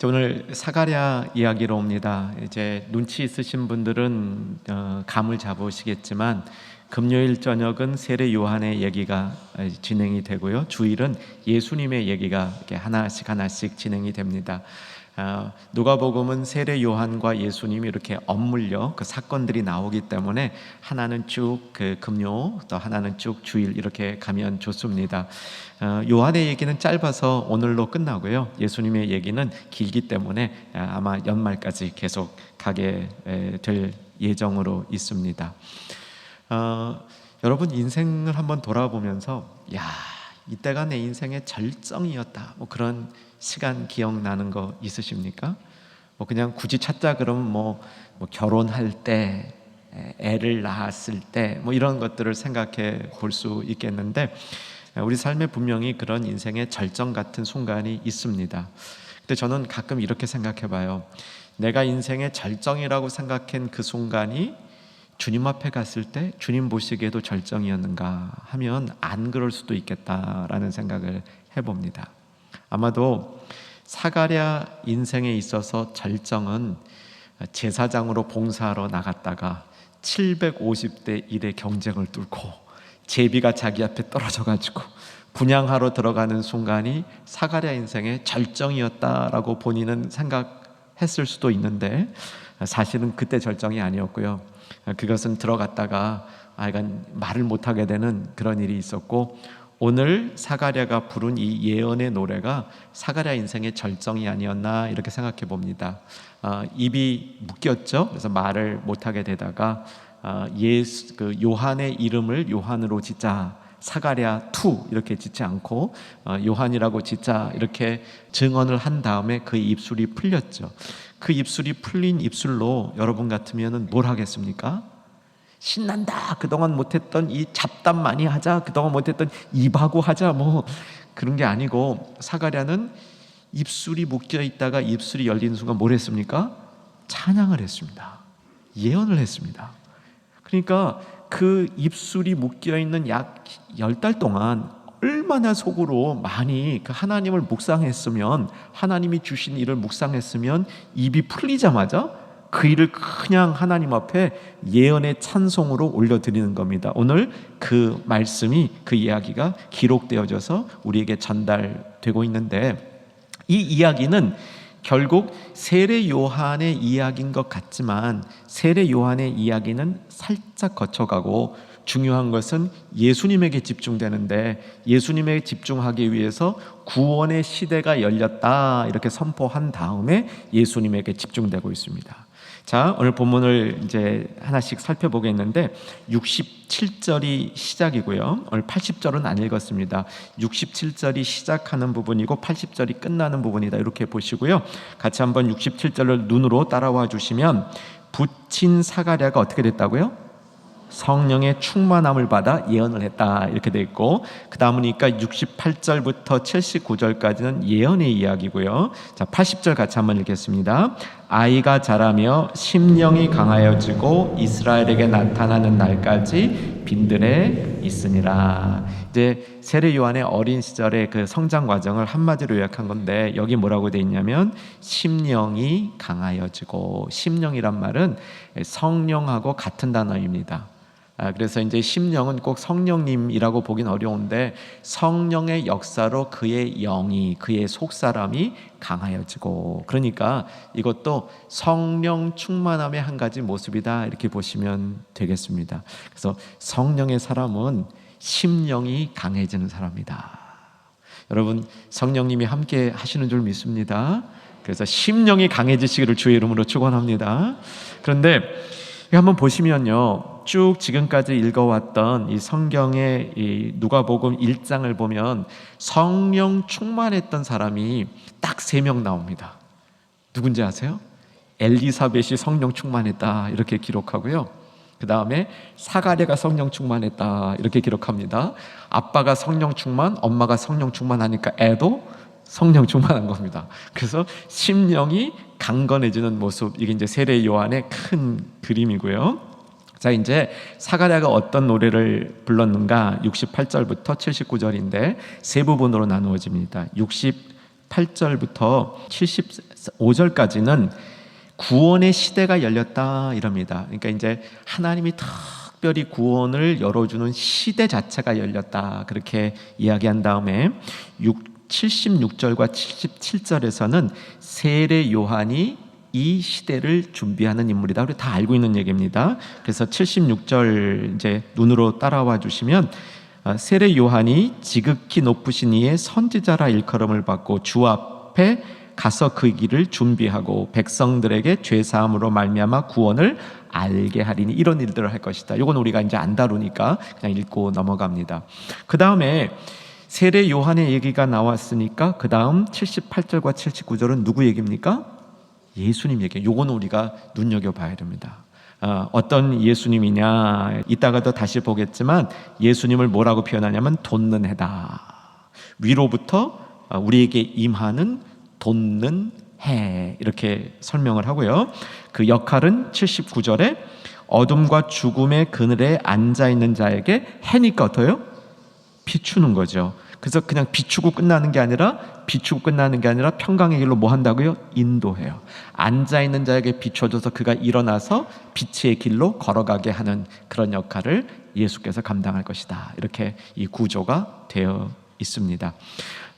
오늘 사가랴 이야기로 옵니다. 이제 눈치 있으신 분들은 감을 잡으시겠지만 금요일 저녁은 세례 요한의 얘기가 진행이 되고요. 주일은 예수님의 얘기가 이렇게 하나씩 진행이 됩니다. 누가복음은 세례 요한과 예수님이 이렇게 엇물려 그 사건들이 나오기 때문에 하나는 쭉 그 금요, 또 하나는 쭉 주일 이렇게 가면 좋습니다. 요한의 얘기는 짧아서 오늘로 끝나고요. 예수님의 얘기는 길기 때문에 아마 연말까지 계속 가게 될 예정으로 있습니다. 여러분 인생을 한번 돌아보면서 이때가 내 인생의 절정이었다, 뭐 그런 시간 기억나는 거 있으십니까? 뭐 그냥 굳이 찾자 그러면 뭐 결혼할 때, 애를 낳았을 때, 뭐 이런 것들을 생각해 볼 수 있겠는데, 우리 삶에 분명히 그런 인생의 절정 같은 순간이 있습니다. 근데 저는 가끔 이렇게 생각해 봐요. 내가 인생의 절정이라고 생각한 그 순간이 주님 앞에 갔을 때 주님 보시기에도 절정이었는가 하면 안 그럴 수도 있겠다라는 생각을 해봅니다. 아마도 사가랴 인생에 있어서 절정은 제사장으로 봉사하러 나갔다가 750대 1의 경쟁을 뚫고 제비가 자기 앞에 떨어져가지고 분향하러 들어가는 순간이 사가랴 인생의 절정이었다라고 본인은 생각했을 수도 있는데, 사실은 그때 절정이 아니었고요. 그것은 들어갔다가 약간 말을 못하게 되는 그런 일이 있었고, 오늘 사가랴가 부른 이 예언의 노래가 사가랴 인생의 절정이 아니었나 이렇게 생각해 봅니다. 입이 묶였죠. 그래서 말을 못하게 되다가 요한의 이름을 요한으로 짓자, 사가랴 2 이렇게 짓지 않고 요한이라고 짓자 이렇게 증언을 한 다음에 그 입술이 풀렸죠. 그 입술이 풀린 입술로 여러분 같으면 뭘 하겠습니까? 신난다, 그동안 못했던 이 잡담 많이 하자, 그동안 못했던 입하고 하자, 뭐 그런 게 아니고, 사가랴는 입술이 묶여 있다가 입술이 열리는 순간 뭘 했습니까? 찬양을 했습니다. 예언을 했습니다. 그러니까 그 입술이 묶여 있는 약 10달 동안 얼마나 속으로 많이 그 하나님을 묵상했으면, 하나님이 주신 일을 묵상했으면 입이 풀리자마자 그 일을 그냥 하나님 앞에 예언의 찬송으로 올려드리는 겁니다. 오늘 그 말씀이, 그 이야기가 기록되어져서 우리에게 전달되고 있는데, 이 이야기는 결국 세례 요한의 이야기인 것 같지만 세례 요한의 이야기는 살짝 거쳐가고, 중요한 것은 예수님에게 집중되는데, 예수님에게 집중하기 위해서 구원의 시대가 열렸다 이렇게 선포한 다음에 예수님에게 집중되고 있습니다. 자, 오늘 본문을 이제 하나씩 살펴보겠는데 67절이 시작이고요. 오늘 80절은 안 읽었습니다. 67절이 시작하는 부분이고 80절이 끝나는 부분이다, 이렇게 보시고요. 같이 한번 67절을 눈으로 따라와 주시면, 붙인 사가랴가 어떻게 됐다고요? 성령의 충만함을 받아 예언을 했다, 이렇게 돼 있고, 그 다음이니까 68절부터 79절까지는 예언의 이야기고요. 자, 80절 같이 한번 읽겠습니다. 아이가 자라며 심령이 강하여지고 이스라엘에게 나타나는 날까지 빈들에 있으니라. 이제 세례 요한의 어린 시절의 그 성장 과정을 한마디로 요약한 건데, 여기 뭐라고 돼 있냐면 심령이 강하여지고, 심령이란 말은 성령하고 같은 단어입니다. 그래서 이제 심령은 꼭 성령님이라고 보긴 어려운데, 성령의 역사로 그의 영이, 그의 속사람이 강하여지고, 그러니까 이것도 성령 충만함의 한 가지 모습이다, 이렇게 보시면 되겠습니다. 그래서 성령의 사람은 심령이 강해지는 사람이다. 여러분, 성령님이 함께 하시는 줄 믿습니다. 그래서 심령이 강해지시기를 주의 이름으로 축원합니다. 그런데 한번 보시면요, 쭉 지금까지 읽어왔던 이 성경의 이 누가복음 1장을 보면 성령 충만했던 사람이 딱 3명 나옵니다. 누군지 아세요? 엘리사벳이 성령 충만했다, 이렇게 기록하고요. 그 다음에 사가랴가 성령 충만했다, 이렇게 기록합니다. 아빠가 성령 충만, 엄마가 성령 충만하니까 애도 성령 충만한 겁니다. 그래서 심령이 강건해지는 모습, 이게 이제 세례 요한의 큰 그림이고요. 자, 이제 사가랴가 어떤 노래를 불렀는가, 68절부터 79절인데 세 부분으로 나누어집니다. 68절부터 75절까지는 구원의 시대가 열렸다 이럽니다. 그러니까 이제 하나님이 특별히 구원을 열어주는 시대 자체가 열렸다 그렇게 이야기한 다음에 76절과 77절에서는 세례 요한이 이 시대를 준비하는 인물이다. 우리 다 알고 있는 얘기입니다. 그래서 76절 이제 눈으로 따라와 주시면 세례 요한이 지극히 높으신 이의 선지자라 일컬음을 받고 주 앞에 가서 그 길을 준비하고 백성들에게 죄 사함으로 말미암아 구원을 알게 하리니 이런 일들을 할 것이다. 이건 우리가 이제 안 다루니까 그냥 읽고 넘어갑니다. 그 다음에 세례 요한의 얘기가 나왔으니까 그 다음 78절과 79절은 누구 얘기입니까? 예수님 얘기예요. 요거는 우리가 눈여겨봐야 됩니다. 어떤 예수님이냐 이따가도 다시 보겠지만 예수님을 뭐라고 표현하냐면 돋는 해다. 위로부터 우리에게 임하는 돋는 해 이렇게 설명을 하고요. 그 역할은 79절에 어둠과 죽음의 그늘에 앉아있는 자에게 해니까 어때요? 비추는 거죠. 그래서 그냥 비추고 끝나는 게 아니라 평강의 길로 뭐 한다고요? 인도해요. 앉아있는 자에게 비춰줘서 그가 일어나서 빛의 길로 걸어가게 하는 그런 역할을 예수께서 감당할 것이다. 이렇게 이 구조가 되어 있습니다.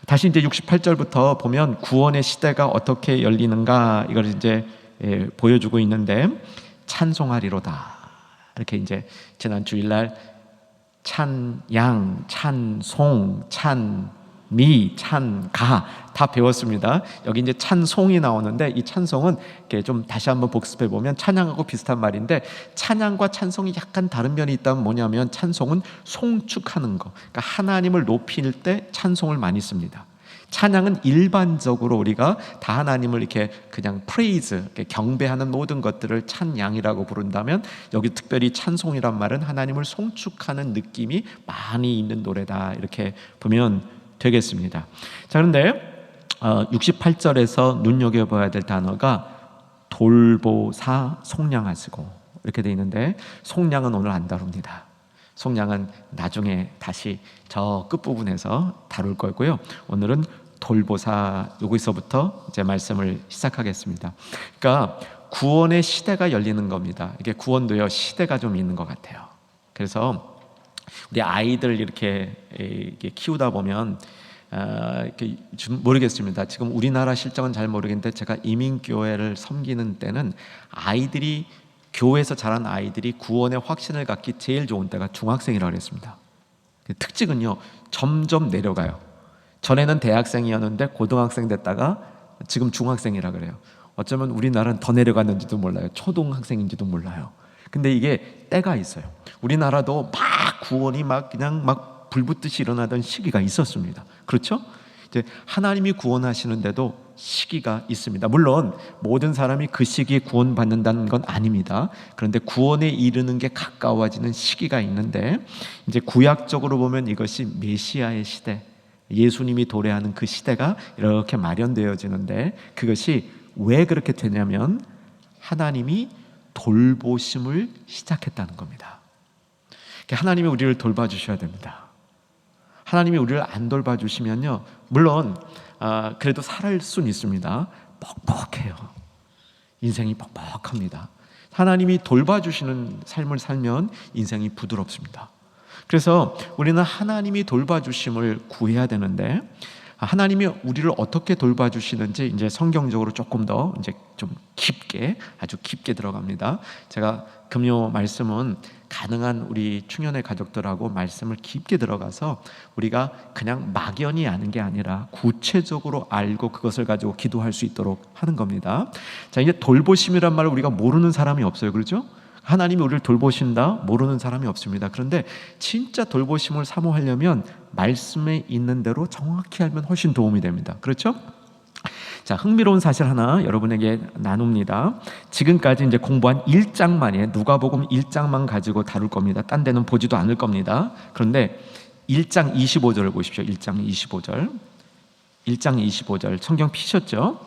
다시 이제 68절부터 보면 구원의 시대가 어떻게 열리는가 이걸 이제 보여주고 있는데 찬송하리로다. 이렇게 이제 지난 주일날 찬양, 찬송, 찬미, 찬가 다 배웠습니다. 여기 이제 찬송이 나오는데 이 찬송은 이렇게 좀 다시 한번 복습해 보면 찬양하고 비슷한 말인데 찬양과 찬송이 약간 다른 면이 있다면 뭐냐면 찬송은 송축하는 거, 그러니까 하나님을 높일 때 찬송을 많이 씁니다. 찬양은 일반적으로 우리가 다 하나님을 이렇게 그냥 프레이즈, 이렇게 경배하는 모든 것들을 찬양이라고 부른다면 여기 특별히 찬송이란 말은 하나님을 송축하는 느낌이 많이 있는 노래다 이렇게 보면 되겠습니다. 자, 그런데 68절에서 눈여겨봐야 될 단어가 돌보사 속량하시고 이렇게 돼 있는데 속량은 오늘 안 다룹니다. 속량은 나중에 다시 저 끝부분에서 다룰 거고요. 오늘은 돌보사 여기서부터 이제 말씀을 시작하겠습니다. 그러니까 구원의 시대가 열리는 겁니다. 이게 구원도요 시대가 좀 있는 것 같아요. 그래서 우리 아이들 이렇게 키우다 보면 모르겠습니다. 지금 우리나라 실정은 잘 모르겠는데 제가 이민교회를 섬기는 때는 아이들이 교회에서 자란 아이들이 구원의 확신을 갖기 제일 좋은 때가 중학생이라고 그랬습니다. 특징은요 점점 내려가요. 전에는 대학생이었는데 고등학생 됐다가 지금 중학생이라 그래요. 어쩌면 우리나라는 더 내려갔는지도 몰라요. 초등학생인지도 몰라요. 근데 이게 때가 있어요. 우리나라도 막 구원이 그냥 불붙듯이 일어나던 시기가 있었습니다. 그렇죠? 이제 하나님이 구원하시는데도 시기가 있습니다. 물론 모든 사람이 그 시기에 구원받는다는 건 아닙니다. 그런데 구원에 이르는 게 가까워지는 시기가 있는데 이제 구약적으로 보면 이것이 메시아의 시대, 예수님이 도래하는 그 시대가 이렇게 마련되어지는데 그것이 왜 그렇게 되냐면 하나님이 돌보심을 시작했다는 겁니다. 하나님이 우리를 돌봐주셔야 됩니다. 하나님이 우리를 안 돌봐주시면요 물론 그래도 살 수는 있습니다. 뻑뻑해요. 인생이 뻑뻑합니다. 하나님이 돌봐주시는 삶을 살면 인생이 부드럽습니다. 그래서 우리는 하나님이 돌봐주심을 구해야 되는데 하나님이 우리를 어떻게 돌봐주시는지 이제 성경적으로 조금 더 이제 좀 깊게 아주 깊게 들어갑니다. 제가 금요 말씀은 가능한 우리 충현의 가족들하고 말씀을 깊게 들어가서 우리가 그냥 막연히 아는 게 아니라 구체적으로 알고 그것을 가지고 기도할 수 있도록 하는 겁니다. 자, 이제 돌보심이란 말을 우리가 모르는 사람이 없어요. 그렇죠? 하나님이 우리를 돌보신다 모르는 사람이 없습니다. 그런데 진짜 돌보심을 사모하려면 말씀에 있는 대로 정확히 알면 훨씬 도움이 됩니다. 그렇죠? 자, 흥미로운 사실 하나 여러분에게 나눕니다. 지금까지 이제 공부한 1장만에 누가복음 1장만 가지고 다룰 겁니다. 딴 데는 보지도 않을 겁니다. 그런데 1장 25절을 보십시오. 1장 25절. 1장 25절. 성경 피셨죠?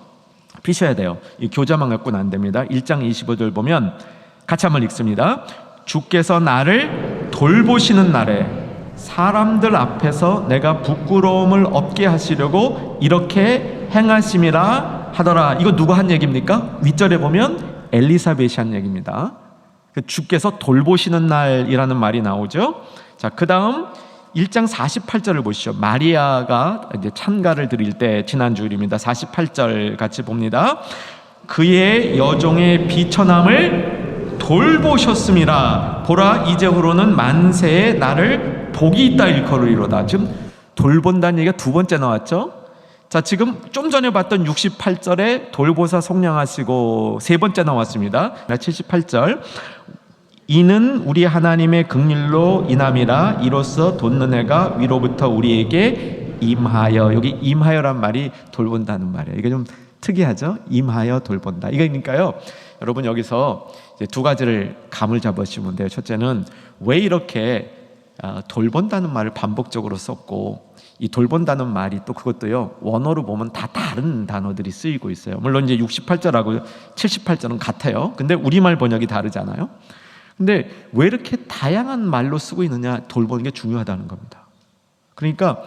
피셔야 돼요. 이 교자만 갖고는 안 됩니다. 1장 25절 보면 같이 한번 읽습니다. 주께서 나를 돌보시는 날에 사람들 앞에서 내가 부끄러움을 없게 하시려고 이렇게 행하심이라 하더라. 이거 누가 한 얘기입니까? 윗절에 보면 엘리사벳이 한 얘기입니다. 주께서 돌보시는 날이라는 말이 나오죠. 자, 그 다음 1장 48절을 보시죠. 마리아가 이제 찬가를 드릴 때 지난주일입니다. 48절 같이 봅니다. 그의 여종의 비천함을 돌보셨음이라. 보라, 이제후로는 만세에 나를 복이 있다 일컬으리로다. 지금 돌본다는 얘기가 두 번째 나왔죠. 자, 지금 좀 전에 봤던 68절에 돌보사 속량하시고 세 번째 나왔습니다. 78절, 이는 우리 하나님의 긍휼로 인함이라. 이로써 돋는 해가 위로부터 우리에게 임하여. 여기 임하여란 말이 돌본다는 말이에요. 이게 좀 특이하죠? 임하여 돌본다. 이거니까요, 여러분 여기서 이제 두 가지를 감을 잡으시면 돼요. 첫째는 왜 이렇게 돌본다는 말을 반복적으로 썼고, 이 돌본다는 말이 또 그것도요, 원어로 보면 다 다른 단어들이 쓰이고 있어요. 물론 이제 68절하고 78절은 같아요. 근데 우리말 번역이 다르잖아요. 근데 왜 이렇게 다양한 말로 쓰고 있느냐, 돌보는 게 중요하다는 겁니다. 그러니까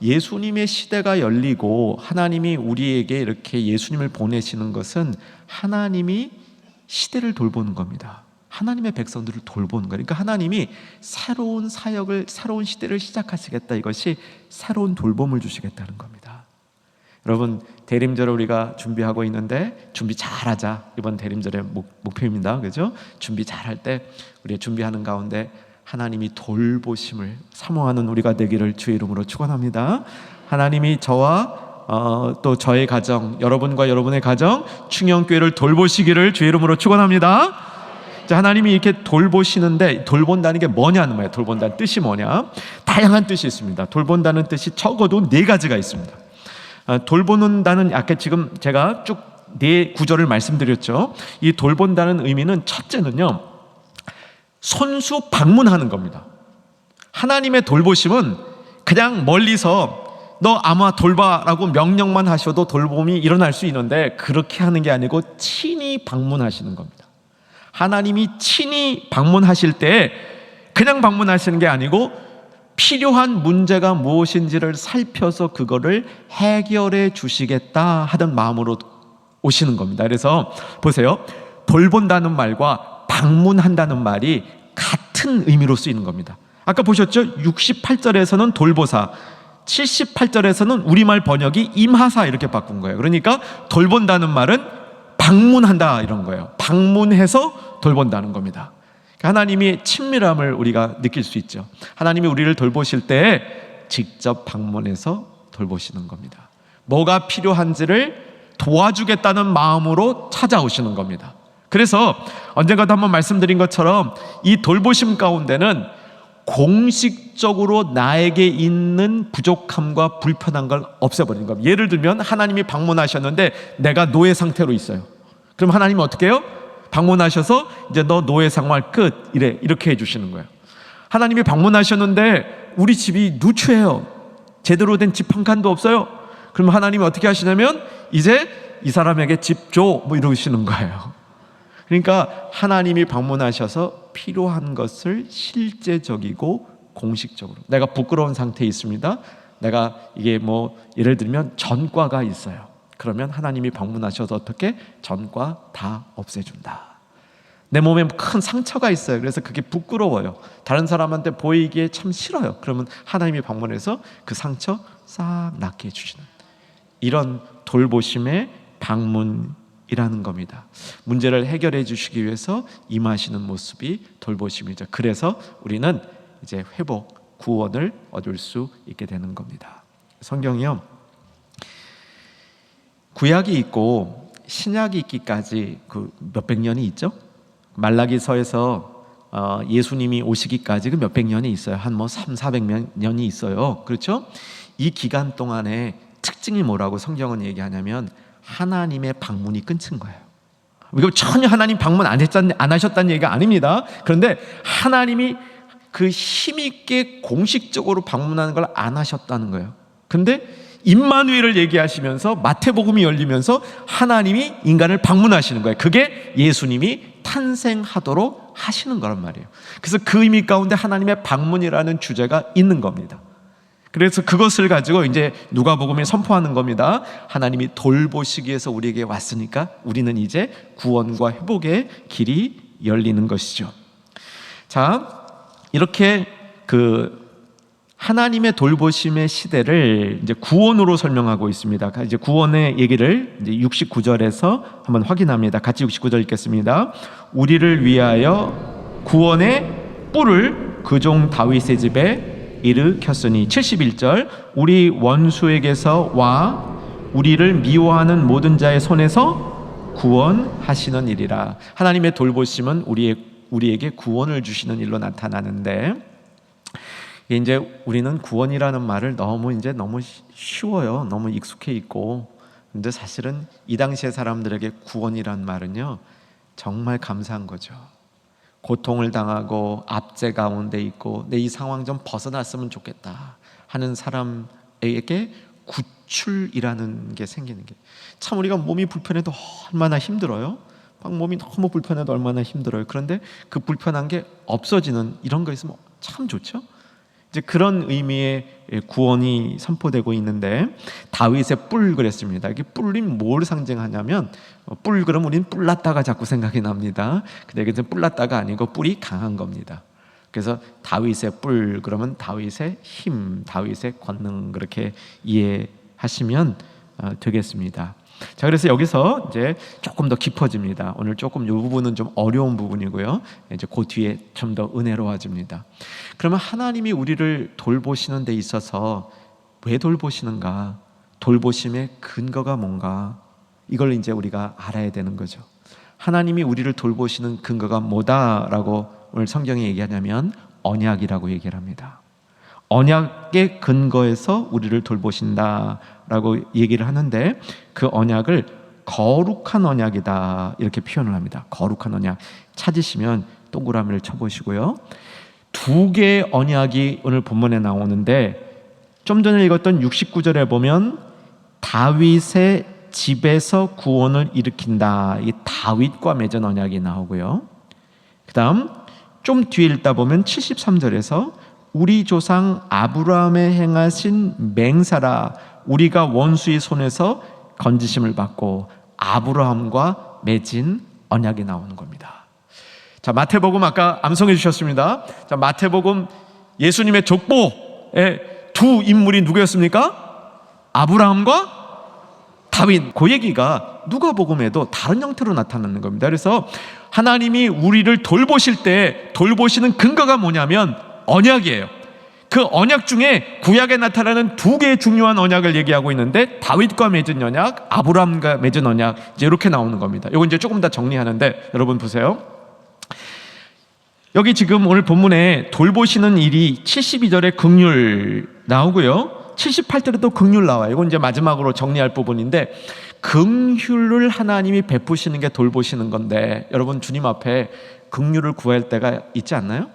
예수님의 시대가 열리고 하나님이 우리에게 이렇게 예수님을 보내시는 것은 하나님이 시대를 돌보는 겁니다. 하나님의 백성들을 돌보는 거예요. 그러니까 하나님이 새로운 사역을, 새로운 시대를 시작하시겠다. 이것이 새로운 돌봄을 주시겠다는 겁니다. 여러분, 대림절을 우리가 준비하고 있는데 준비 잘하자. 이번 대림절의 목표입니다. 그죠? 준비 잘할 때 우리 준비하는 가운데 하나님이 돌보심을 사모하는 우리가 되기를 주의 이름으로 축원합니다. 하나님이 저와 또 저의 가정, 여러분과 여러분의 가정, 충영교회를 돌보시기를 주의 이름으로 축원합니다. 자, 하나님이 이렇게 돌보시는데, 돌본다는 게 뭐냐는 거예요. 돌본다는 뜻이 뭐냐? 다양한 뜻이 있습니다. 돌본다는 뜻이 적어도 네 가지가 있습니다. 돌보는다는, 아까 지금 제가 쭉 네 구절을 말씀드렸죠. 이 돌본다는 의미는 첫째는요, 손수 방문하는 겁니다. 하나님의 돌보심은 그냥 멀리서 너 아마 돌봐라고 명령만 하셔도 돌봄이 일어날 수 있는데, 그렇게 하는 게 아니고 친히 방문하시는 겁니다. 하나님이 친히 방문하실 때 그냥 방문하시는 게 아니고 필요한 문제가 무엇인지를 살펴서 그거를 해결해 주시겠다 하던 마음으로 오시는 겁니다. 그래서 보세요, 돌본다는 말과 방문한다는 말이 같은 의미로 쓰이는 겁니다. 아까 보셨죠? 68절에서는 돌보사, 78절에서는 우리말 번역이 임하사 이렇게 바꾼 거예요. 그러니까 돌본다는 말은 방문한다 이런 거예요. 방문해서 돌본다는 겁니다. 하나님의 친밀함을 우리가 느낄 수 있죠. 하나님이 우리를 돌보실 때 직접 방문해서 돌보시는 겁니다. 뭐가 필요한지를 도와주겠다는 마음으로 찾아오시는 겁니다. 그래서 언젠가도 한번 말씀드린 것처럼 이 돌보심 가운데는 공식적으로 나에게 있는 부족함과 불편한 걸 없애버리는 겁니다. 예를 들면 하나님이 방문하셨는데 내가 노예 상태로 있어요. 그럼 하나님이 어떻게 해요? 방문하셔서 이제 너 노예 생활 끝, 이렇게 해주시는 거예요. 하나님이 방문하셨는데 우리 집이 누추해요. 제대로 된 집 한 칸도 없어요. 그럼 하나님이 어떻게 하시냐면 이제 이 사람에게 집 줘, 이러시는 거예요. 그러니까 하나님이 방문하셔서 필요한 것을 실제적이고 공식적으로, 내가 부끄러운 상태에 있습니다. 내가 이게 예를 들면 전과가 있어요. 그러면 하나님이 방문하셔서 어떻게? 전과 다 없애준다. 내 몸에 큰 상처가 있어요. 그래서 그게 부끄러워요. 다른 사람한테 보이기에 참 싫어요. 그러면 하나님이 방문해서 그 상처 싹 낫게 해주시는, 이런 돌보심의 방문이라는 겁니다. 문제를 해결해 주시기 위해서 임하시는 모습이 돌보심이죠. 그래서 우리는 이제 회복, 구원을 얻을 수 있게 되는 겁니다. 성경이요, 구약이 있고 신약이 있기까지 그 몇백 년이 있죠. 말라기서에서 예수님이 오시기까지 그 몇백 년이 있어요. 한 300-400년이 있어요. 그렇죠? 이 기간 동안에 특징이 뭐라고 성경은 얘기하냐면 하나님의 방문이 끊친 거예요. 이거 전혀 하나님 방문 안 하셨다는 얘기가 아닙니다. 그런데 하나님이 그 힘있게 공식적으로 방문하는 걸 안 하셨다는 거예요. 근데 임마누엘을 얘기하시면서 마태복음이 열리면서 하나님이 인간을 방문하시는 거예요. 그게 예수님이 탄생하도록 하시는 거란 말이에요. 그래서 그 의미 가운데 하나님의 방문이라는 주제가 있는 겁니다. 그래서 그것을 가지고 이제 누가복음이 선포하는 겁니다. 하나님이 돌보시기 위해서 우리에게 왔으니까 우리는 이제 구원과 회복의 길이 열리는 것이죠. 자, 이렇게 하나님의 돌보심의 시대를 이제 구원으로 설명하고 있습니다. 이제 구원의 얘기를 이제 69절에서 한번 확인합니다. 같이 69절 읽겠습니다. 우리를 위하여 구원의 뿔을 그 종 다윗의 집에 일으켰으니. 71절 우리 원수에게서 와 우리를 미워하는 모든 자의 손에서 구원하시는 일이라. 하나님의 돌보심은 우리에게 구원을 주시는 일로 나타나는데, 이제 우리는 구원이라는 말을 너무 쉬워요. 너무 익숙해 있고. 근데 사실은 이 당시의 사람들에게 구원이란 말은요, 정말 감사한 거죠. 고통을 당하고 압제 가운데 있고 내 이 상황 좀 벗어났으면 좋겠다 하는 사람에게 구출이라는 게 생기는 게, 참 우리가 몸이 불편해도 얼마나 힘들어요. 막 몸이 너무 불편해도 얼마나 힘들어요. 그런데 그 불편한 게 없어지는 이런 거 있으면 참 좋죠. 이제 그런 의미의 구원이 선포되고 있는데, 다윗의 뿔 그랬습니다. 이게 뿔이 뭘 상징하냐면, 뿔 그러면 우리는 뿔났다가 자꾸 생각이 납니다. 근데 이게 뿔났다가 아니고 뿔이 강한 겁니다. 그래서 다윗의 뿔 그러면 다윗의 힘, 다윗의 권능, 그렇게 이해하시면 되겠습니다. 자, 그래서 여기서 이제 조금 더 깊어집니다. 오늘 조금 이 부분은 좀 어려운 부분이고요. 이제 그 뒤에 좀 더 은혜로워집니다. 그러면 하나님이 우리를 돌보시는 데 있어서 왜 돌보시는가? 돌보심의 근거가 뭔가? 이걸 이제 우리가 알아야 되는 거죠. 하나님이 우리를 돌보시는 근거가 뭐다라고 오늘 성경이 얘기하냐면 언약이라고 얘기를 합니다. 언약의 근거에서 우리를 돌보신다라고 얘기를 하는데, 그 언약을 거룩한 언약이다 이렇게 표현을 합니다. 거룩한 언약 찾으시면 동그라미를 쳐보시고요. 두 개의 언약이 오늘 본문에 나오는데, 좀 전에 읽었던 69절에 보면 다윗의 집에서 구원을 일으킨다, 이 다윗과 맺은 언약이 나오고요. 그 다음 좀 뒤에 읽다 보면 73절에서 우리 조상 아브라함에 행하신 맹세라, 우리가 원수의 손에서 건지심을 받고 아브라함과 맺은 언약이 나오는 겁니다. 자, 마태복음 아까 암송해 주셨습니다. 자, 마태복음 예수님의 족보의 두 인물이 누구였습니까? 아브라함과 다윗. 그 얘기가 누가복음에도 다른 형태로 나타나는 겁니다. 그래서 하나님이 우리를 돌보실 때 돌보시는 근거가 뭐냐면 언약이에요. 그 언약 중에 구약에 나타나는 두 개의 중요한 언약을 얘기하고 있는데, 다윗과 맺은 언약, 아브라함과 맺은 언약, 이제 이렇게 나오는 겁니다. 이거 이제 조금 더 정리하는데, 여러분 보세요. 여기 지금 오늘 본문에 돌보시는 일이 72절에 긍휼 나오고요, 78절에도 긍휼 나와요. 이건 이제 마지막으로 정리할 부분인데, 긍휼을 하나님이 베푸시는 게 돌보시는 건데, 여러분 주님 앞에 긍휼을 구할 때가 있지 않나요?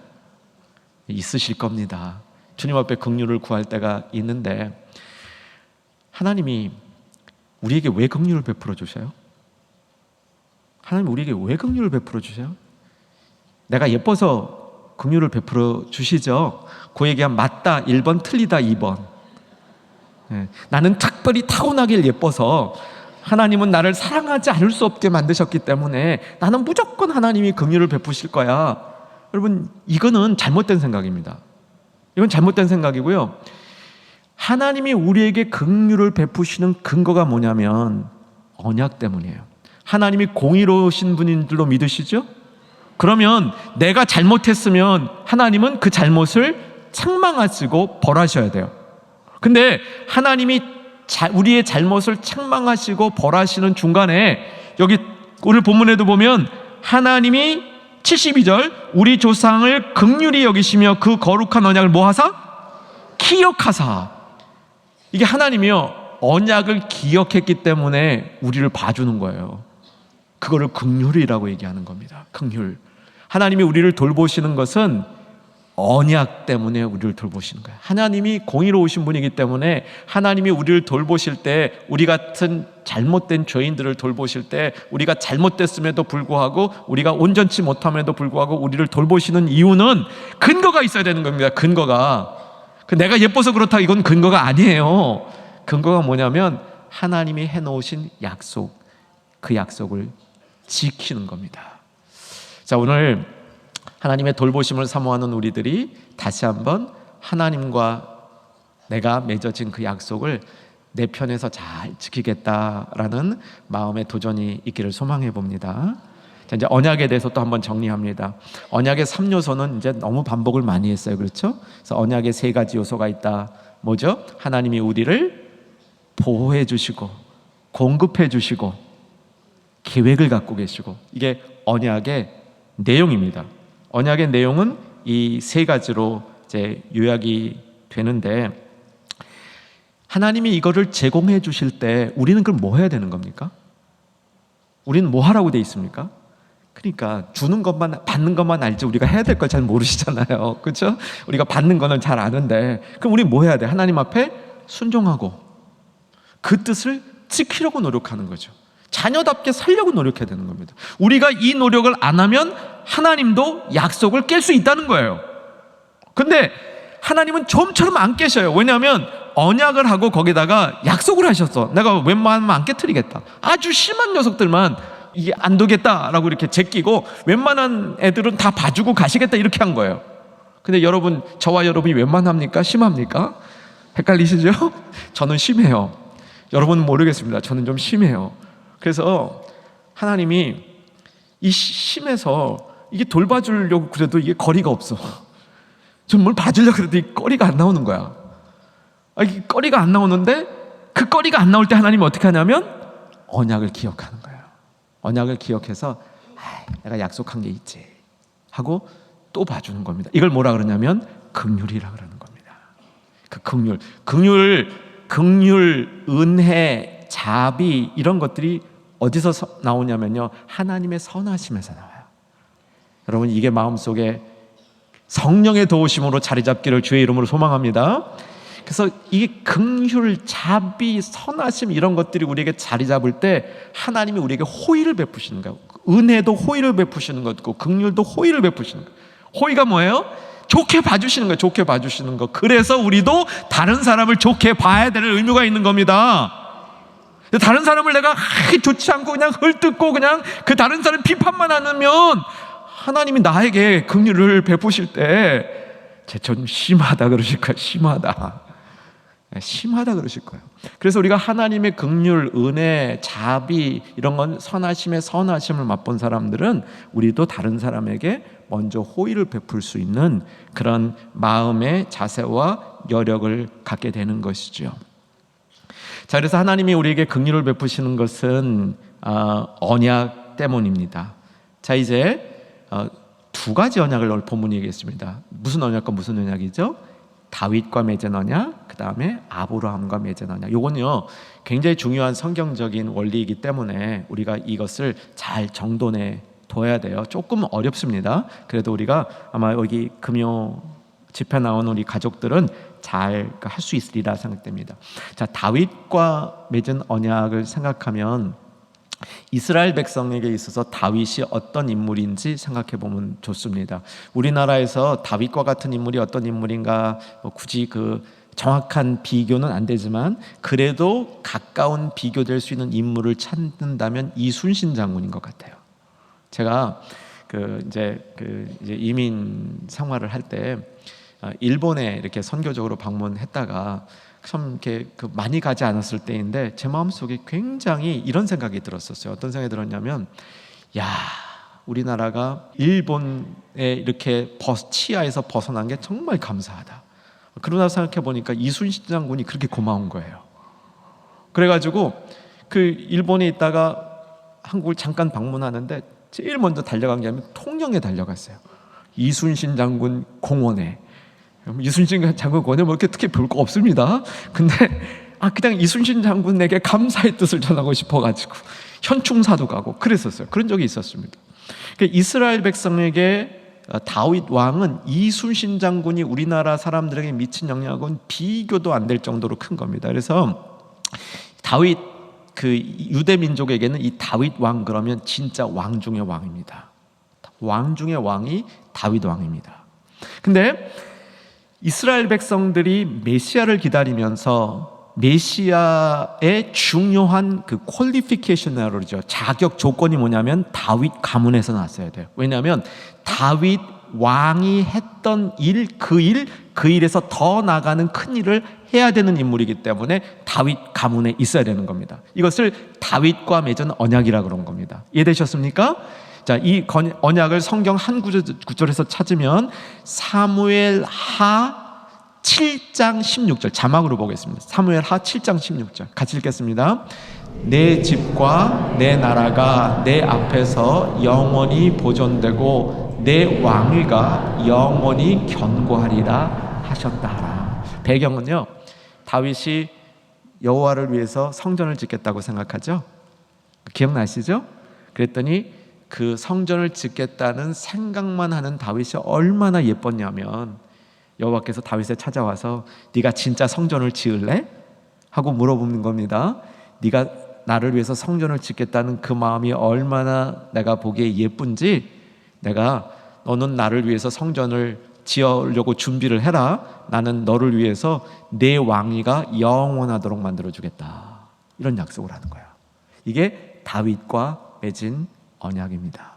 있으실 겁니다. 주님 앞에 긍휼을 구할 때가 있는데, 하나님이 우리에게 왜 긍휼을 베풀어 주셔요? 하나님 우리에게 왜 긍휼을 베풀어 주세요? 내가 예뻐서 긍휼을 베풀어 주시죠. 그 얘기하면 맞다 1번, 틀리다 2번. 나는 특별히 타고나길 예뻐서, 하나님은 나를 사랑하지 않을 수 없게 만드셨기 때문에 나는 무조건 하나님이 긍휼을 베푸실 거야. 여러분, 이거는 잘못된 생각입니다. 이건 잘못된 생각이고요. 하나님이 우리에게 긍휼을 베푸시는 근거가 뭐냐면 언약 때문이에요. 하나님이 공의로우신 분인 줄로 믿으시죠? 그러면 내가 잘못했으면 하나님은 그 잘못을 책망하시고 벌하셔야 돼요. 근데 하나님이 우리의 잘못을 책망하시고 벌하시는 중간에, 여기 오늘 본문에도 보면 하나님이 72절 우리 조상을 긍휼히 여기시며 그 거룩한 언약을 뭐하사? 기억하사. 이게 하나님이요, 언약을 기억했기 때문에 우리를 봐주는 거예요. 그거를 긍휼이라고 얘기하는 겁니다. 긍휼. 하나님이 우리를 돌보시는 것은 언약 때문에 우리를 돌보시는 거예요. 하나님이 공의로우신 분이기 때문에 하나님이 우리를 돌보실 때, 우리 같은 잘못된 죄인들을 돌보실 때, 우리가 잘못됐음에도 불구하고, 우리가 온전치 못함에도 불구하고 우리를 돌보시는 이유는 근거가 있어야 되는 겁니다. 근거가 내가 예뻐서 그렇다, 이건 근거가 아니에요. 근거가 뭐냐면 하나님이 해놓으신 약속, 그 약속을 지키는 겁니다. 자, 오늘 하나님의 돌보심을 사모하는 우리들이 다시 한번 하나님과 내가 맺어진 그 약속을 내 편에서 잘 지키겠다라는 마음의 도전이 있기를 소망해 봅니다. 자, 이제 언약에 대해서 또 한번 정리합니다. 언약의 3요소는 이제 너무 반복을 많이 했어요. 그렇죠? 그래서 언약의 3가지 요소가 있다. 뭐죠? 하나님이 우리를 보호해 주시고 공급해 주시고 계획을 갖고 계시고, 이게 언약의 내용입니다. 언약의 내용은 이 3가지로 이제 요약이 되는데, 하나님이 이거를 제공해 주실 때 우리는 그럼 뭐 해야 되는 겁니까? 우리는 뭐 하라고 돼 있습니까? 그러니까 주는 것만, 받는 것만 알지 우리가 해야 될 걸 잘 모르시잖아요. 그렇죠? 우리가 받는 거는 잘 아는데, 그럼 우리 뭐 해야 돼? 하나님 앞에 순종하고 그 뜻을 지키려고 노력하는 거죠. 자녀답게 살려고 노력해야 되는 겁니다. 우리가 이 노력을 안 하면 하나님도 약속을 깰 수 있다는 거예요. 근데 하나님은 좀처럼 안 깨셔요. 왜냐하면 언약을 하고 거기다가 약속을 하셨어. 내가 웬만하면 안 깨트리겠다. 아주 심한 녀석들만 이게 안 되겠다라고 이렇게 제끼고, 웬만한 애들은 다 봐주고 가시겠다, 이렇게 한 거예요. 근데 여러분, 저와 여러분이 웬만합니까? 심합니까? 헷갈리시죠? 저는 심해요. 여러분은 모르겠습니다. 저는 좀 심해요. 그래서 하나님이 이 심해서 이게 돌봐주려고 그래도 이게 거리가 없어. 좀 뭘 봐주려고 그래도 이 거리가 안 나오는 거야. 이 거리가 안 나오는데, 그 거리가 안 나올 때 하나님이 어떻게 하냐면 언약을 기억하는 거예요. 언약을 기억해서 내가 약속한 게 있지 하고 또 봐주는 겁니다. 이걸 뭐라 그러냐면 긍휼이라 그러는 겁니다. 그 긍휼, 은혜, 자비, 이런 것들이 어디서 나오냐면요, 하나님의 선하심에서 나와요. 여러분, 이게 마음속에 성령의 도우심으로 자리 잡기를 주의 이름으로 소망합니다. 그래서 이게 긍휼, 자비, 선하심, 이런 것들이 우리에게 자리 잡을 때 하나님이 우리에게 호의를 베푸시는 거예요. 은혜도 호의를 베푸시는 것고 긍휼도 호의를 베푸시는 거예요. 호의가 뭐예요? 좋게 봐주시는 거예요. 좋게 봐주시는 거. 그래서 우리도 다른 사람을 좋게 봐야 되는 의무가 있는 겁니다. 다른 사람을 내가 좋지 않고 그냥 헐뜯고 그냥 그 다른 사람 비판만 하면 하나님이 나에게 긍휼을 베푸실 때 쟤 좀 심하다 그러실 거예요. 심하다 그러실 거예요. 그래서 우리가 하나님의 긍휼, 은혜, 자비, 이런 건 선하심의 선하심을 맛본 사람들은 우리도 다른 사람에게 먼저 호의를 베풀 수 있는 그런 마음의 자세와 여력을 갖게 되는 것이죠. 자, 그래서 하나님이 우리에게 긍휼을 베푸시는 것은 언약 때문입니다. 자, 이제 2가지 언약을 오늘 본문이 얘기했습니다. 무슨 언약과 무슨 언약이죠? 다윗과 맺은 언약, 그 다음에 아브라함과 맺은 언약. 요건요 굉장히 중요한 성경적인 원리이기 때문에 우리가 이것을 잘 정돈해 둬야 돼요. 조금 어렵습니다. 그래도 우리가 아마 여기 금요 집회 나온 우리 가족들은 잘 할 수 있으리라 생각됩니다. 자, 다윗과 맺은 언약을 생각하면 이스라엘 백성에게 있어서 다윗이 어떤 인물인지 생각해 보면 좋습니다. 우리나라에서 다윗과 같은 인물이 어떤 인물인가 굳이 그 정확한 비교는 안 되지만 그래도 가까운 비교될 수 있는 인물을 찾는다면 이순신 장군인 것 같아요. 제가 이제 이민 생활을 할 때 일본에 이렇게 선교적으로 방문했다가 참 이렇게 많이 가지 않았을 때인데 제 마음속에 굉장히 이런 생각이 들었었어요. 어떤 생각이 들었냐면, 야, 우리나라가 일본에 이렇게 치하에서 벗어난 게 정말 감사하다. 그러다 생각해 보니까 이순신 장군이 그렇게 고마운 거예요. 그래가지고 일본에 있다가 한국을 잠깐 방문하는데 제일 먼저 달려간 게 아니면 통영에 달려갔어요. 이순신 장군 공원에. 이순신 장군 공원에 뭐 이렇게 특히 볼 거 없습니다. 근데 그냥 이순신 장군에게 감사의 뜻을 전하고 싶어가지고 현충사도 가고 그랬었어요. 그런 적이 있었습니다. 그러니까 이스라엘 백성에게 다윗 왕은 이순신 장군이 우리나라 사람들에게 미친 영향은 비교도 안 될 정도로 큰 겁니다. 그래서 다윗 유대 민족에게는 이 다윗 왕 그러면 진짜 왕 중의 왕입니다. 왕 중의 왕이 다윗 왕입니다. 근데 이스라엘 백성들이 메시아를 기다리면서 메시아의 중요한 그 퀄리피케이션이라고 그러죠. 자격 조건이 뭐냐면 다윗 가문에서 났어야 돼요. 왜냐하면 다윗 왕이 했던 일, 그 일에서 더 나가는 큰 일을 해야 되는 인물이기 때문에 다윗 가문에 있어야 되는 겁니다. 이것을 다윗과 맺은 언약이라 그런 겁니다. 이해되셨습니까? 자, 이 언약을 성경 한 구절에서 찾으면 사무엘 하 7장 16절, 자막으로 보겠습니다. 사무엘 하 7장 16절 같이 읽겠습니다. 내 집과 내 나라가 내 앞에서 영원히 보존되고 내 왕위가 영원히 견고하리라 하셨다 하라. 배경은요, 다윗이 여호와를 위해서 성전을 짓겠다고 생각하죠. 기억나시죠? 그랬더니 그 성전을 짓겠다는 생각만 하는 다윗이 얼마나 예뻤냐면 여호와께서 다윗에 찾아와서 네가 진짜 성전을 지을래? 하고 물어보는 겁니다. 네가 나를 위해서 성전을 짓겠다는 그 마음이 얼마나 내가 보기에 예쁜지, 너는 나를 위해서 성전을 지으려고 준비를 해라. 나는 너를 위해서 내 왕위가 영원하도록 만들어주겠다. 이런 약속을 하는 거야. 이게 다윗과 맺은 언약입니다.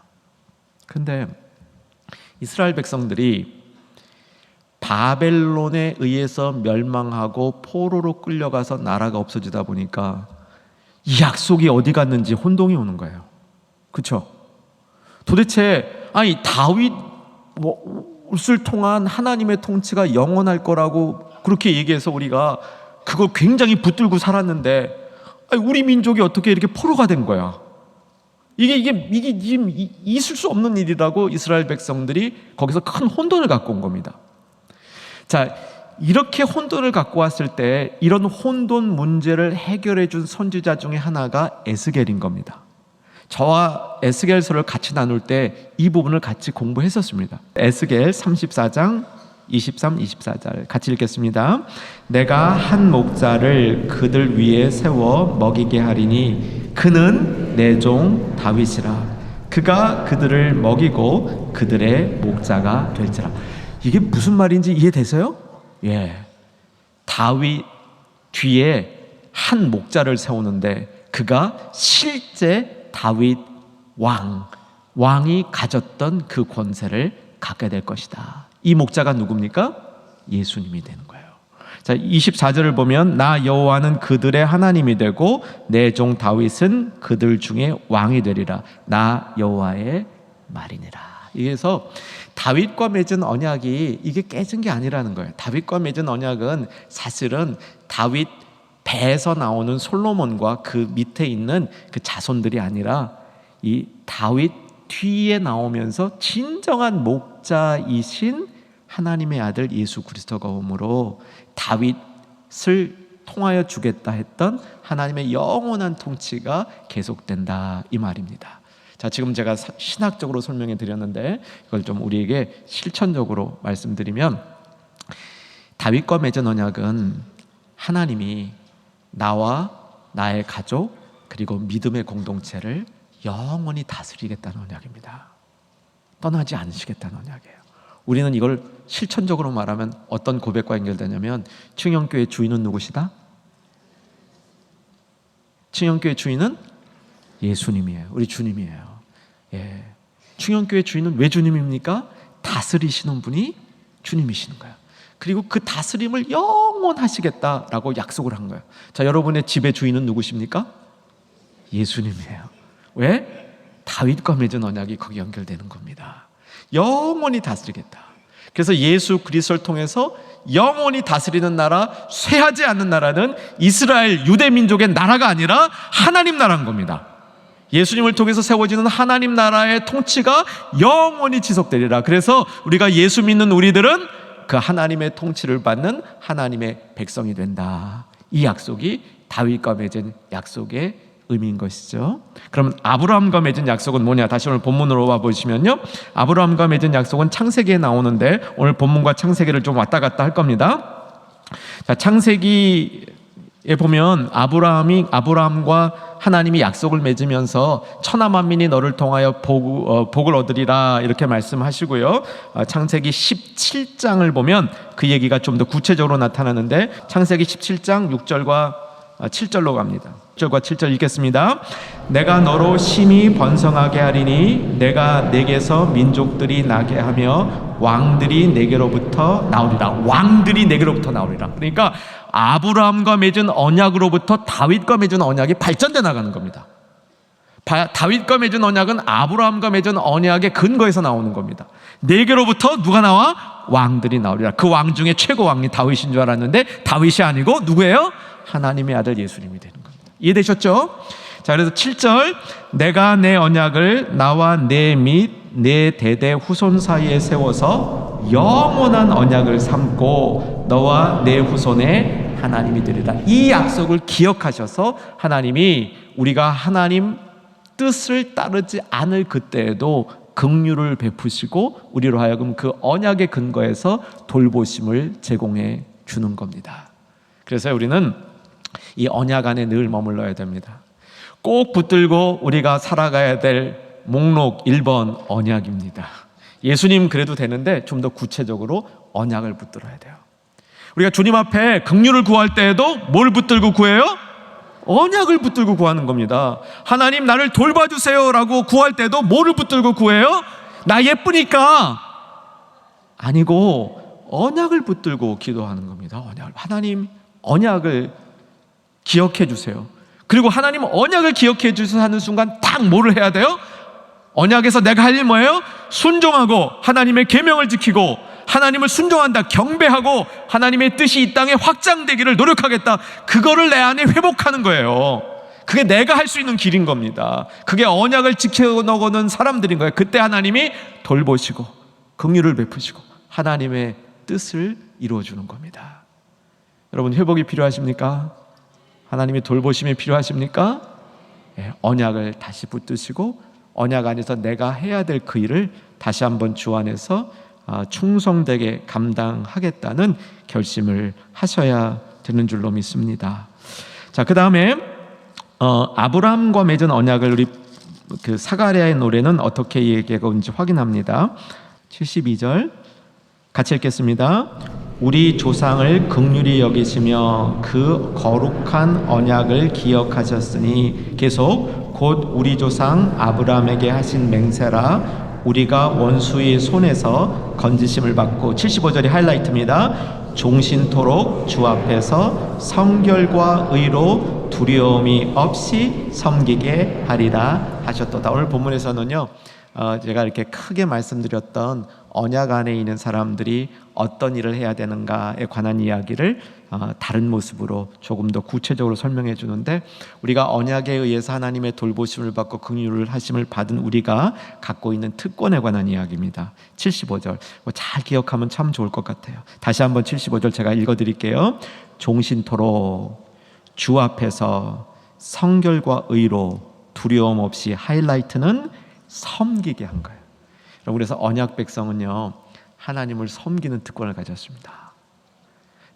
그런데 이스라엘 백성들이 바벨론에 의해서 멸망하고 포로로 끌려가서 나라가 없어지다 보니까 이 약속이 어디 갔는지 혼동이 오는 거예요. 그렇죠? 도대체 다윗을 통한 하나님의 통치가 영원할 거라고 그렇게 얘기해서 우리가 그걸 굉장히 붙들고 살았는데 우리 민족이 어떻게 이렇게 포로가 된 거야? 이게 지금 있을 수 없는 일이라고 이스라엘 백성들이 거기서 큰 혼돈을 갖고 온 겁니다. 자, 이렇게 혼돈을 갖고 왔을 때 이런 혼돈 문제를 해결해 준 선지자 중에 하나가 에스겔인 겁니다. 저와 에스겔서를 같이 나눌 때 이 부분을 같이 공부했었습니다. 에스겔 34장 23, 24절 같이 읽겠습니다. 내가 한 목자를 그들 위에 세워 먹이게 하리니 그는 내 종 다윗이라. 그가 그들을 먹이고 그들의 목자가 될지라. 이게 무슨 말인지 이해되세요? 예, 다윗 뒤에 한 목자를 세우는데 그가 실제 다윗 왕이 가졌던 그 권세를 갖게 될 것이다. 이 목자가 누굽니까? 예수님이 되는 거예요. 자, 24절을 보면 나 여호와는 그들의 하나님이 되고 내 종 다윗은 그들 중에 왕이 되리라. 나 여호와의 말이니라. 그래서 다윗과 맺은 언약이 이게 깨진 게 아니라는 거예요. 다윗과 맺은 언약은 사실은 다윗 배에서 나오는 솔로몬과 그 밑에 있는 그 자손들이 아니라 이 다윗 뒤에 나오면서 진정한 목자이신 하나님의 아들 예수 그리스도가 오므로 다윗을 통하여 주겠다 했던 하나님의 영원한 통치가 계속된다, 이 말입니다. 자, 지금 제가 신학적으로 설명해 드렸는데 이걸 좀 우리에게 실천적으로 말씀드리면, 다윗과 맺은 언약은 하나님이 나와 나의 가족 그리고 믿음의 공동체를 영원히 다스리겠다는 언약입니다. 떠나지 않으시겠다는 언약이에요. 우리는 이걸 실천적으로 말하면 어떤 고백과 연결되냐면, 충영교회 주인은 누구시다? 충영교회 주인은 예수님이에요. 우리 주님이에요. 예. 충영교회 주인은 왜 주님입니까? 다스리시는 분이 주님이시는 거예요. 그리고 그 다스림을 영원하시겠다라고 약속을 한 거예요. 자, 여러분의 집의 주인은 누구십니까? 예수님이에요. 왜? 다윗과 맺은 언약이 거기 연결되는 겁니다. 영원히 다스리겠다. 그래서 예수 그리스도를 통해서 영원히 다스리는 나라, 쇠하지 않는 나라는 이스라엘 유대 민족의 나라가 아니라 하나님 나라인 겁니다. 예수님을 통해서 세워지는 하나님 나라의 통치가 영원히 지속되리라. 그래서 우리가 예수 믿는 우리들은 그 하나님의 통치를 받는 하나님의 백성이 된다. 이 약속이 다윗과 맺은 약속의 의미인 것이죠. 그러면 아브라함과 맺은 약속은 뭐냐? 다시 오늘 본문으로 와보시면요, 아브라함과 맺은 약속은 창세기에 나오는데 오늘 본문과 창세기를 좀 왔다 갔다 할 겁니다. 자, 창세기 예, 보면 아브라함과 하나님이 약속을 맺으면서 천하 만민이 너를 통하여 복을 얻으리라 이렇게 말씀하시고요. 창세기 17장을 보면 그 얘기가 좀 더 구체적으로 나타나는데 창세기 17장 6절과 7절로 갑니다. 6절과 7절 읽겠습니다. 내가 너로 심히 번성하게 하리니 내가 내게서 민족들이 나게 하며 왕들이 내게로부터 나오리라. 왕들이 내게로부터 나오리라. 그러니까 아브라함과 맺은 언약으로부터 다윗과 맺은 언약이 발전돼 나가는 겁니다. 다윗과 맺은 언약은 아브라함과 맺은 언약의 근거에서 나오는 겁니다. 내게로부터 누가 나와? 왕들이 나오리라. 그 왕 중에 최고 왕이 다윗인 줄 알았는데 다윗이 아니고 누구예요? 하나님의 아들 예수님이 되는 겁니다. 이해되셨죠? 자, 그래서 7절 내가 내 언약을 나와 내 및 내 대대 후손 사이에 세워서 영원한 언약을 삼고 너와 내 후손의 하나님이 되리라. 이 약속을 기억하셔서 하나님이 우리가 하나님 뜻을 따르지 않을 그때에도 긍휼을 베푸시고 우리로 하여금 그 언약의 근거에서 돌보심을 제공해 주는 겁니다. 그래서 우리는 이 언약 안에 늘 머물러야 됩니다. 꼭 붙들고 우리가 살아가야 될 목록 1번 언약입니다. 예수님 그래도 되는데 좀 더 구체적으로 언약을 붙들어야 돼요. 우리가 주님 앞에 긍휼을 구할 때에도 뭘 붙들고 구해요? 언약을 붙들고 구하는 겁니다. 하나님 나를 돌봐주세요 라고 구할 때도 뭐를 붙들고 구해요? 나 예쁘니까 아니고 언약을 붙들고 기도하는 겁니다. 하나님 언약을 기억해 주세요. 그리고 하나님 언약을 기억해 주셔서 하는 순간 딱 뭐를 해야 돼요? 언약에서 내가 할 일 뭐예요? 순종하고 하나님의 계명을 지키고 하나님을 순종한다, 경배하고 하나님의 뜻이 이 땅에 확장되기를 노력하겠다. 그거를 내 안에 회복하는 거예요. 그게 내가 할 수 있는 길인 겁니다. 그게 언약을 지켜나가는 사람들인 거예요. 그때 하나님이 돌보시고 긍휼을 베푸시고 하나님의 뜻을 이루어주는 겁니다. 여러분 회복이 필요하십니까? 하나님의 돌보심이 필요하십니까? 네, 언약을 다시 붙드시고 언약 안에서 내가 해야 될 그 일을 다시 한번 주 안에서 충성되게 감당하겠다는 결심을 하셔야 되는 줄로 믿습니다. 자, 그 다음에 아브라함과 맺은 언약을 우리 그 사가랴의 노래는 어떻게 얘기하고 있는지 확인합니다. 72절 같이 읽겠습니다. 우리 조상을 긍휼히 여기시며 그 거룩한 언약을 기억하셨으니 계속 곧 우리 조상 아브라함에게 하신 맹세라 우리가 원수의 손에서 건지심을 받고 75절이 하이라이트입니다. 종신토록 주 앞에서 성결과 의로 두려움이 없이 섬기게 하리라 하셨도다. 오늘 본문에서는요 제가 이렇게 크게 말씀드렸던 언약 안에 있는 사람들이 어떤 일을 해야 되는가에 관한 이야기를 다른 모습으로 조금 더 구체적으로 설명해 주는데 우리가 언약에 의해서 하나님의 돌보심을 받고 긍휼을 하심을 받은 우리가 갖고 있는 특권에 관한 이야기입니다. 75절 잘 기억하면 참 좋을 것 같아요. 다시 한번 75절 제가 읽어드릴게요. 종신토록 주 앞에서 성결과 의로 두려움 없이 하이라이트는 섬기게 한 거예요. 그래서 언약 백성은요 하나님을 섬기는 특권을 가졌습니다.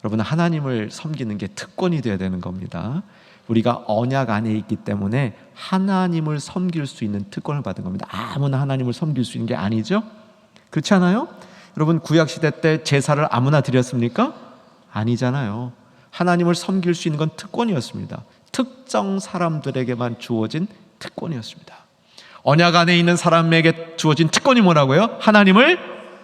여러분 하나님을 섬기는 게 특권이 되어야 되는 겁니다. 우리가 언약 안에 있기 때문에 하나님을 섬길 수 있는 특권을 받은 겁니다. 아무나 하나님을 섬길 수 있는 게 아니죠. 그렇지 않아요? 여러분 구약시대 때 제사를 아무나 드렸습니까? 아니잖아요. 하나님을 섬길 수 있는 건 특권이었습니다. 특정 사람들에게만 주어진 특권이었습니다. 언약 안에 있는 사람에게 주어진 특권이 뭐라고요? 하나님을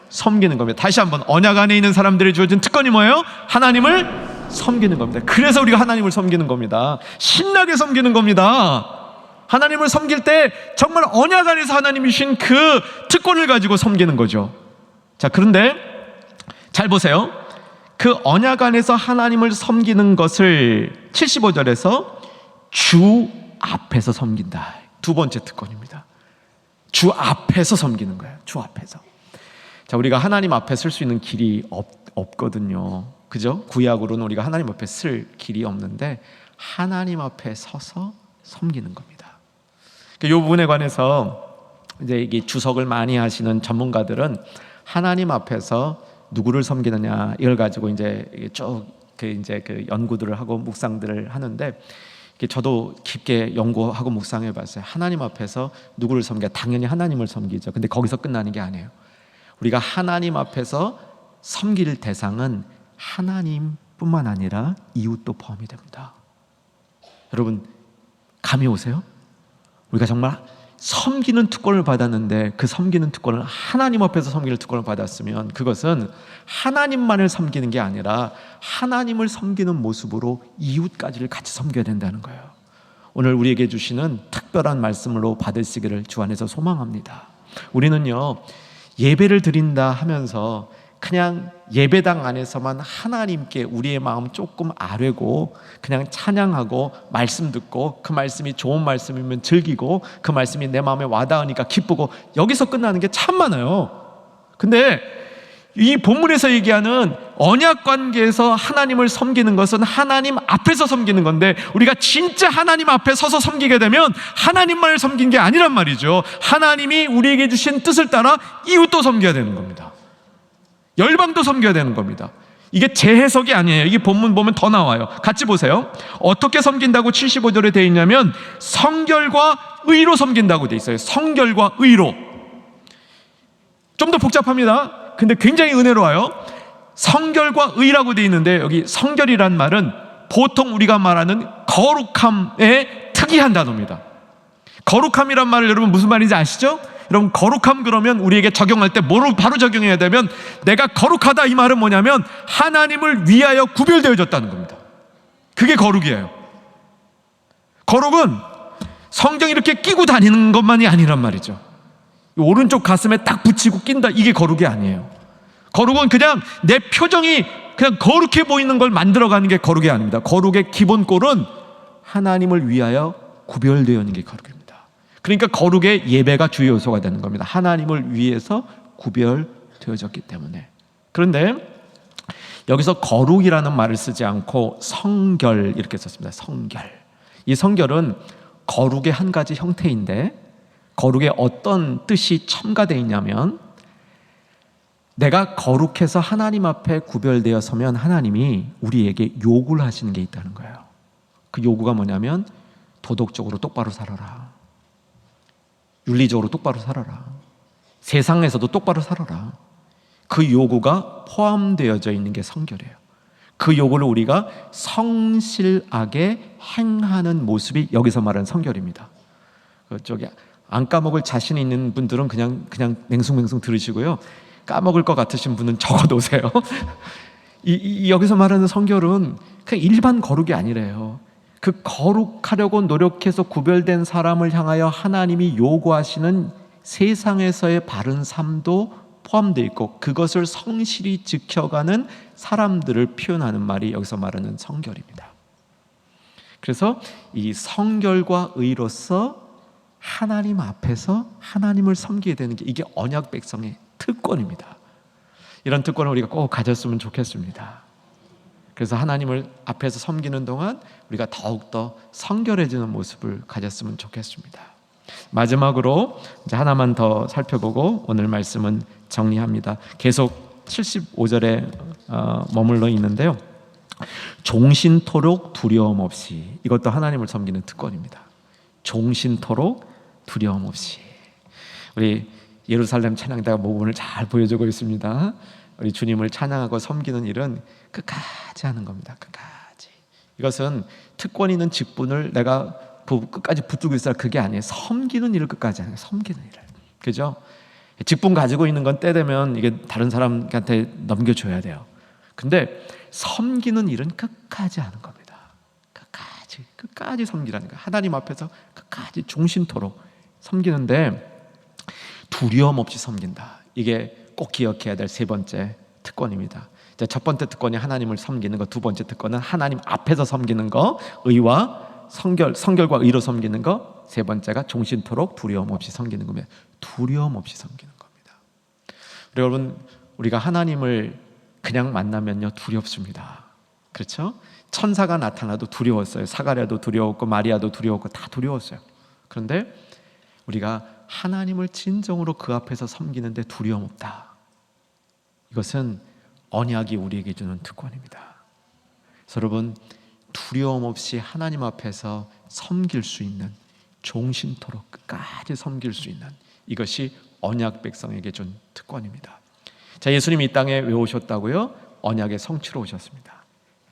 섬기는 겁니다. 다시 한번 언약 안에 있는 사람들이 주어진 특권이 뭐예요? 하나님을 섬기는 겁니다. 그래서 우리가 하나님을 섬기는 겁니다. 신나게 섬기는 겁니다. 하나님을 섬길 때 정말 언약 안에서 하나님이 주신 그 특권을 가지고 섬기는 거죠. 자, 그런데 잘 보세요. 그 언약 안에서 하나님을 섬기는 것을 75절에서 주 앞에서 섬긴다. 두 번째 특권입니다. 주 앞에서 섬기는 거예요. 주 앞에서. 자, 우리가 하나님 앞에 설 수 있는 길이 없거든요. 그죠? 구약으로는 우리가 하나님 앞에 쓸 길이 없는데 하나님 앞에 서서 섬기는 겁니다. 이 부분에 관해서 이제 이게 주석을 많이 하시는 전문가들은 하나님 앞에서 누구를 섬기느냐 이걸 가지고 이제 쭉 이제 연구들을 하고 묵상들을 하는데, 저도 깊게 연구하고 묵상해 봤어요. 하나님 앞에서 누구를 섬겨? 당연히 하나님을 섬기죠. 근데 거기서 끝나는 게 아니에요. 우리가 하나님 앞에서 섬길 대상은 하나님뿐만 아니라 이웃도 포함이 됩니다. 여러분, 감이 오세요? 우리가 정말 섬기는 특권을 받았는데, 그 섬기는 특권을 하나님 앞에서 섬기는 특권을 받았으면 그것은 하나님만을 섬기는 게 아니라 하나님을 섬기는 모습으로 이웃까지를 같이 섬겨야 된다는 거예요. 오늘 우리에게 주시는 특별한 말씀으로 받으시기를 주 안에서 소망합니다. 우리는요, 예배를 드린다 하면서 그냥 예배당 안에서만 하나님께 우리의 마음 조금 아뢰고 그냥 찬양하고 말씀 듣고, 그 말씀이 좋은 말씀이면 즐기고, 그 말씀이 내 마음에 와닿으니까 기쁘고, 여기서 끝나는 게 참 많아요. 근데 이 본문에서 얘기하는 언약 관계에서 하나님을 섬기는 것은 하나님 앞에서 섬기는 건데, 우리가 진짜 하나님 앞에 서서 섬기게 되면 하나님만을 섬긴 게 아니란 말이죠. 하나님이 우리에게 주신 뜻을 따라 이웃도 섬겨야 되는 겁니다. 열방도 섬겨야 되는 겁니다. 이게 제 해석이 아니에요. 이게 본문 보면 더 나와요. 같이 보세요. 어떻게 섬긴다고 75절에 되어 있냐면 성결과 의로 섬긴다고 되어 있어요. 성결과 의로. 좀 더 복잡합니다. 근데 굉장히 은혜로워요. 성결과 의라고 되어 있는데, 여기 성결이란 말은 보통 우리가 말하는 거룩함의 특이한 단어입니다. 거룩함이란 말을 여러분 무슨 말인지 아시죠? 여러분, 거룩함 그러면 우리에게 적용할 때 뭐로 바로 적용해야 되면, 내가 거룩하다 이 말은 뭐냐면 하나님을 위하여 구별되어졌다는 겁니다. 그게 거룩이에요. 거룩은 성경 이렇게 끼고 다니는 것만이 아니란 말이죠. 오른쪽 가슴에 딱 붙이고 낀다, 이게 거룩이 아니에요. 거룩은 그냥 내 표정이 그냥 거룩해 보이는 걸 만들어가는 게 거룩이 아닙니다. 거룩의 기본꼴은 하나님을 위하여 구별되어 있는 게 거룩입니다. 그러니까 거룩의 예배가 주요 요소가 되는 겁니다. 하나님을 위해서 구별되어졌기 때문에. 그런데 여기서 거룩이라는 말을 쓰지 않고 성결 이렇게 썼습니다. 성결. 이 성결은 거룩의 한 가지 형태인데, 거룩에 어떤 뜻이 첨가되어 있냐면, 내가 거룩해서 하나님 앞에 구별되어 서면 하나님이 우리에게 요구를 하시는 게 있다는 거예요. 그 요구가 뭐냐면 도덕적으로 똑바로 살아라, 윤리적으로 똑바로 살아라, 세상에서도 똑바로 살아라. 그 요구가 포함되어져 있는 게 성결이에요. 그 요구를 우리가 성실하게 행하는 모습이 여기서 말하는 성결입니다. 그쪽에 안 까먹을 자신 있는 분들은 그냥 맹숭맹숭 들으시고요, 까먹을 것 같으신 분은 적어놓으세요. 여기서 말하는 성결은 그냥 일반 거룩이 아니래요. 그 거룩하려고 노력해서 구별된 사람을 향하여 하나님이 요구하시는 세상에서의 바른 삶도 포함되어 있고, 그것을 성실히 지켜가는 사람들을 표현하는 말이 여기서 말하는 성결입니다. 그래서 이 성결과 의로서 하나님 앞에서 하나님을 섬기게 되는 게, 이게 언약 백성의 특권입니다. 이런 특권을 우리가 꼭 가졌으면 좋겠습니다. 그래서 하나님을 앞에서 섬기는 동안 우리가 더욱더 성결해지는 모습을 가졌으면 좋겠습니다. 마지막으로 이제 하나만 더 살펴보고 오늘 말씀은 정리합니다. 계속 75절에 머물러 있는데요, 종신토록 두려움 없이, 이것도 하나님을 섬기는 특권입니다. 종신토록 두려움 없이. 우리 예루살렘 찬양대가 모범을 잘 보여주고 있습니다. 우리 주님을 찬양하고 섬기는 일은 끝까지 하는 겁니다. 끝까지. 이것은 특권 있는 직분을 내가 끝까지 붙들고 있어야, 그게 아니에요. 섬기는 일을 끝까지 하는 거예요. 섬기는 일을. 그죠? 직분 가지고 있는 건 때 되면 이게 다른 사람한테 넘겨줘야 돼요. 근데 섬기는 일은 끝까지 하는 겁니다. 끝까지 섬기라는 거예요. 하나님 앞에서 끝까지 종신토록 섬기는데 두려움 없이 섬긴다. 이게 꼭 기억해야 될 세 번째 특권입니다. 첫 번째 특권이 하나님을 섬기는 것, 두 번째 특권은 하나님 앞에서 섬기는 것, 의와 성결과 의로 섬기는 것, 세 번째가 종신토록 두려움 없이 섬기는 겁니다. 두려움 없이 섬기는 겁니다. 여러분, 우리가 하나님을 그냥 만나면요 두렵습니다. 그렇죠? 천사가 나타나도 두려웠어요. 사가랴도 두려웠고 마리아도 두려웠고 다 두려웠어요. 그런데 우리가 하나님을 진정으로 그 앞에서 섬기는데 두려움 없다. 이것은 언약이 우리에게 주는 특권입니다. 여러분, 두려움 없이 하나님 앞에서 섬길 수 있는, 종신토록 끝까지 섬길 수 있는, 이것이 언약 백성에게 준 특권입니다. 자, 예수님이 이 땅에 왜 오셨다고요? 언약의 성취로 오셨습니다.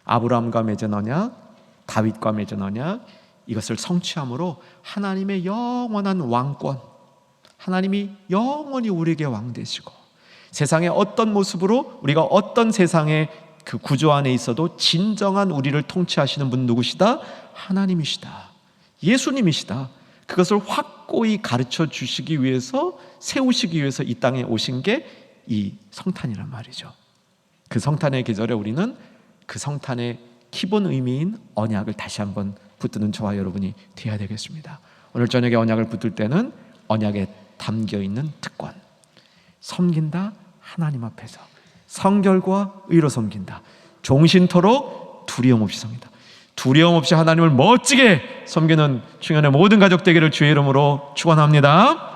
아브라함과 맺은 언약, 다윗과 맺은 언약, 이것을 성취함으로 하나님의 영원한 왕권, 하나님이 영원히 우리에게 왕 되시고, 세상의 어떤 모습으로 우리가 어떤 세상의 그 구조 안에 있어도 진정한 우리를 통치하시는 분 누구시다? 하나님이시다. 예수님이시다. 그것을 확고히 가르쳐 주시기 위해서, 세우시기 위해서 이 땅에 오신 게 이 성탄이란 말이죠. 그 성탄의 계절에 우리는 그 성탄의 기본 의미인 언약을 다시 한번 붙드는 저와 여러분이 되어야 되겠습니다. 오늘 저녁에 언약을 붙들 때는 언약에 담겨있는 특권, 섬긴다, 하나님 앞에서 성결과 의로 섬긴다, 종신토록 두려움 없이 섬긴다. 두려움 없이 하나님을 멋지게 섬기는 충현의 모든 가족 되기를 주의 이름으로 축원합니다.